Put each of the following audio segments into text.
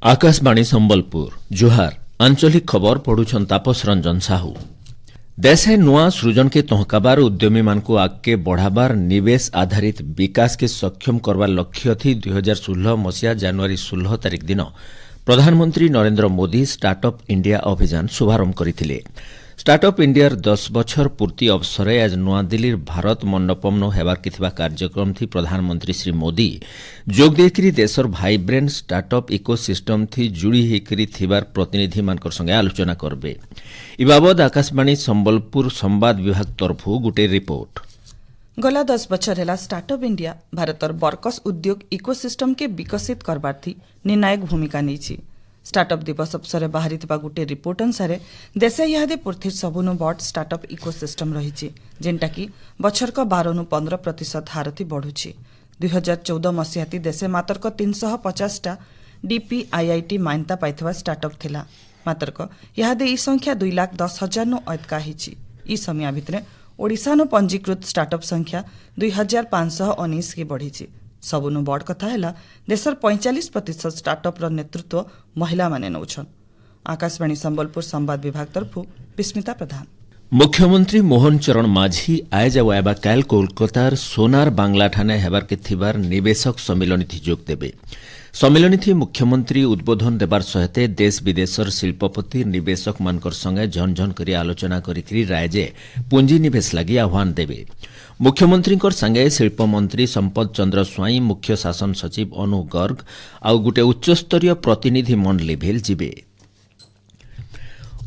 आकाशवाणी संबलपुर जुहार आंचलिक खबर पढ़ुछन तापस रंजन साहू। देशे नुआ सृजन के तहकाबार उद्यमी मानकु आगे बढ़ाबार निवेश आधारित विकास के सक्षम करबार लक्ष्य थी 2016 मसीहा जनवरी 16 तारिख दिन प्रधानमंत्री नरेंद्र मोदी स्टार्टअप इंडिया अभियान शुभारंभ करथिले। स्टार्टअप इंडियार 10 बछर पूर्ति अवसरे आज नुआदिल्लीर भारत मंडपम हेबार किथिबा कार्यक्रम थी प्रधानमंत्री श्री मोदी जोग देकरी देशर भाइब्रेंट स्टार्टअप इकोसिस्टम थी जुड़ी हेकरी थिबार प्रतिनिधि मानकर संगे आलोचना करबे। इ बाबद आकाशवाणी संबलपुर संवाद विभाग तरफु गुटे रिपोर्ट। गला 10 बछर हेला स्टार्टअप इंडिया भारतर बर्कस उद्योग इकोसिस्टम के विकसित करबार थी निर्णायक भूमिका नहीं। स्टार्टअप दिवस अवसर बाहरी गोटे रिपोर्ट अनुसार देशे इहादे पृथ्वीर सबुनु बड़ स्टार्टअप इकोसिस्टम रही जेनटा कि बछरक 12-15% हारथी बढ़ुछि। 2014 मसीहाती देशे मात्रक 350 DPIIT मान्यता पाइथवा स्टार्टअप थिला। मात्रक इहादे ई संख्या 2,10,000 नु अटका हिछि। ई समय भितरे ओडिशा नु पंजीकृत स्टार्टअप संख्या 2,519 के बढ़िछि। सबुनु बड़ कथा है देशर 45% स्टार्टअप नेतृत्व महिला माने नौछन। आकाशवाणी संबलपुर संवाद विभाग तरफु विस्मिता प्रधान। मुख्यमंत्री मोहन चरण माझी आज वायबा काल कोलकातार सोनार बांग्ला ठाने हेबार के थिबार निवेशक सम्मेलन थी जोग देबे। सम्मेलन थी मुख्यमंत्री उद्बोधन देबार सहित देश विदेशर शिल्पपति निवेशक मानकर संगे झनझन करी आलोचना करी रायजे पुंजी निवेश लगी आह्वान देबे। मुख्यमंत्री संगे शिल्प मंत्री संपद चंद्र स्वाई मुख्य शासन सचिव अनु गर्ग आउ गुटे उच्चस्तरीय प्रतिनिधि मंडली भेल जिबे।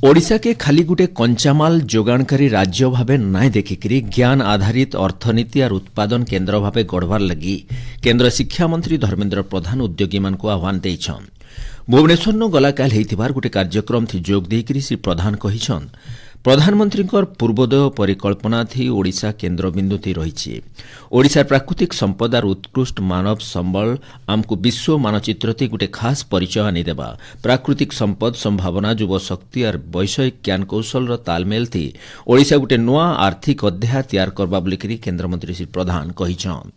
ओडिशा के खाली गुटे कंचामाल जोगाणकारी राज्य भावे नाय देखिकरी ज्ञान आधारित अर्थनीति और उत्पादन केन्द्र भावे गढ़वार लगी केन्द्र शिक्षा मंत्री धर्मेन्द्र प्रधान उद्योगी मानकु आह्वान देइछन। भुवनेश्वर नो गलाकाल हेइथिबार गुटे कार्यक्रम थी जोग देइकरी श्री प्रधान कहिछन प्रधानमंत्री पूर्वोदय परिकल्पना थी ओडिशा केन्द्रबिंदु थी रही। ओडिशार प्राकृतिक संपद और उत्कृष्ट मानव संबल आमको विश्व मानचित्र थी गुटे खास परिचय आनीदेबा। प्राकृतिक संपद संभावना युव शक्ति और वैषयिक ज्ञान कौशल तालमेल थी ओडिशा गुटे नुआ आर्थिक अध्याय तैयार करबा बोलिकरी केन्द्रमंत्री श्री प्रधान कहिछन।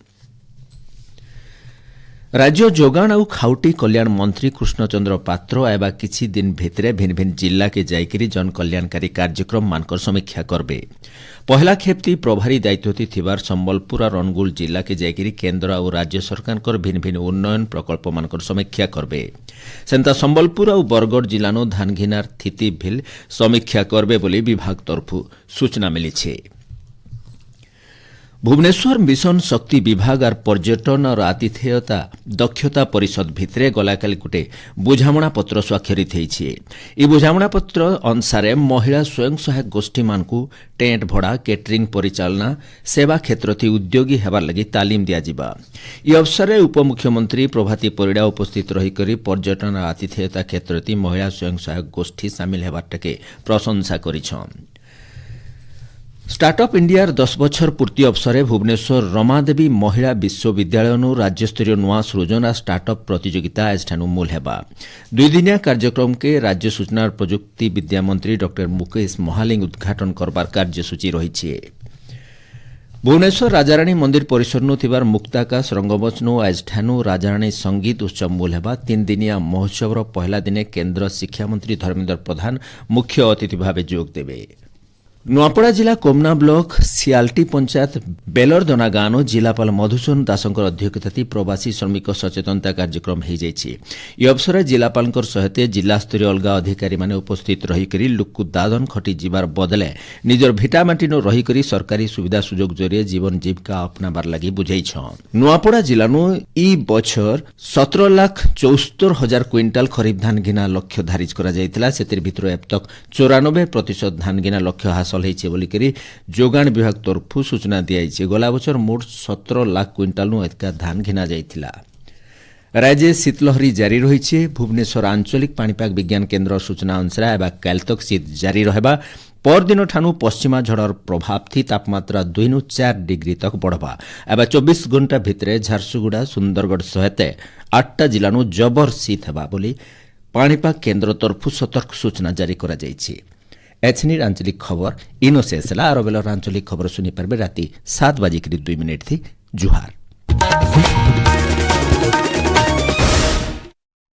राज्य जोगाण और खाउटी कल्याण मंत्री कृष्णचंद्र पात्र आयबा किछि दिन भितरे भिन्न भिन्न जिला के जाइकरी जन कल्याणकारी कार्यक्रम मानकर समीक्षा करबे। पहला खेप्ती प्रभारी दायित्व थिबार संबलपुर और अनुगुल जिला के जाइकरी केन्द्र और राज्य सरकार भिन्न भिन्न उन्नयन प्रकल्प मानकर समीक्षा करबे। सेंता संबलपुर और बरगढ़ जिलानो धानघिनार स्थिति भिल समीक्षा करबे बोली विभाग तरफु सूचना मिली। भुवनेश्वर मिशन शक्ति विभाग और पर्यटन और आतिथेयता दक्षता परिषद भितरे गलाकाली गुटे बुझामणा पत्र स्वाक्षरित होइछि। इ बुझामणा पत्र अनुसार महिला स्वयं सहायक गोष्ठी मानकु टेंट भड़ा केटरिंग परिचालना सेवा क्षेत्र थी उद्योगी हेबार लगी तालीम दिया जिबा। इ अवसर उपमुख्यमंत्री प्रभाती परिड़ा उपस्थित रही करी पर्यटन और आतिथेयता क्षेत्र थी महिला स्वयं सहायक गोष्ठी सामिल हेबार टके प्रशंसा करिछन। स्टार्टअप इंडियार 10 बछर पूर्ति अवसरे भुवनेश्वर रमादेवी महिला विश्वविद्यालय राज्यस्तरीय नुआ सृजन और स्टार्टअप प्रतियोगिता आजठानु मूल हेबा। 2 दिनिया कार्यक्रम के राज्य सूचना और प्रजुक्ति विद्या मंत्री डॉ मुकेश महालिंग उद्घाटन करबार कार्यसूची रही। भुवनेश्वर राजाराणी मंदिर परिसर थिबार मुक्ताकाश रंगमंच आजठानु राजाराणी संगीत उत्सव मूल हेबा। 3 दिनिया महोत्सवर पहला दिने केन्द्र शिक्षा मंत्री धर्मेन्द्र प्रधान मुख्य अतिथि भावे जोग देबे। नुआपड़ा जिला कोमना ब्लॉक सियाल्टी पंचायत बेलरदना गाँव जिलापाल मधुसूदन दासंकर अध्यक्षता प्रवासी श्रमिक सचेतनता कार्यक्रम हो जाइए। यह अवसर जिलापाल सहित जिला स्तरीय अलगा अधिकारी माने उपस्थित रही लोक दादन खटी जीवार बदले निजर भिटामाटी रही सरकारी सुविधा सुजोग जरिए जीवन जीविका अपनाबार लगी बुझाई। नुआपड़ा जिला इ बछर 17,74,000 क्विंटाल खरीफ धान घिना लक्ष्य धारिज करा जायतिला। सेतिर भितर अब तक 94% धान घिना लक्ष्य हासिल बोलिकरी जोगाण विभाग तरफु सूचना दिया। गला बछर मोट 17 लाख क्विंटाल अधिका धान घिना जाइथिला। राज्य शीतलहरी जारी रही। भुवनेश्वर आंचलिक पाणीपाग विज्ञान केन्द्र सूचना अनुसार एबा काल तक शीत जारी रहबा। परदिन ठानु पश्चिमा झड़र प्रभाव थी तापमात्रा 2-4 डिग्री तक बढ़बा। एबा 24 घंटा भितरे झारसुगुड़ा सुंदरगढ़ सहित 8टा जिलानु जबर शीत हेबा बोली पाणीपाग केन्द्र तरफु सतर्क सूचना जारी करा जाइछि। एचनिर आंचलिक खबर इनो शेष है। आरो बेलर आंचलिक खबर सुनी पारबे राति 7:02 थी। जुहार।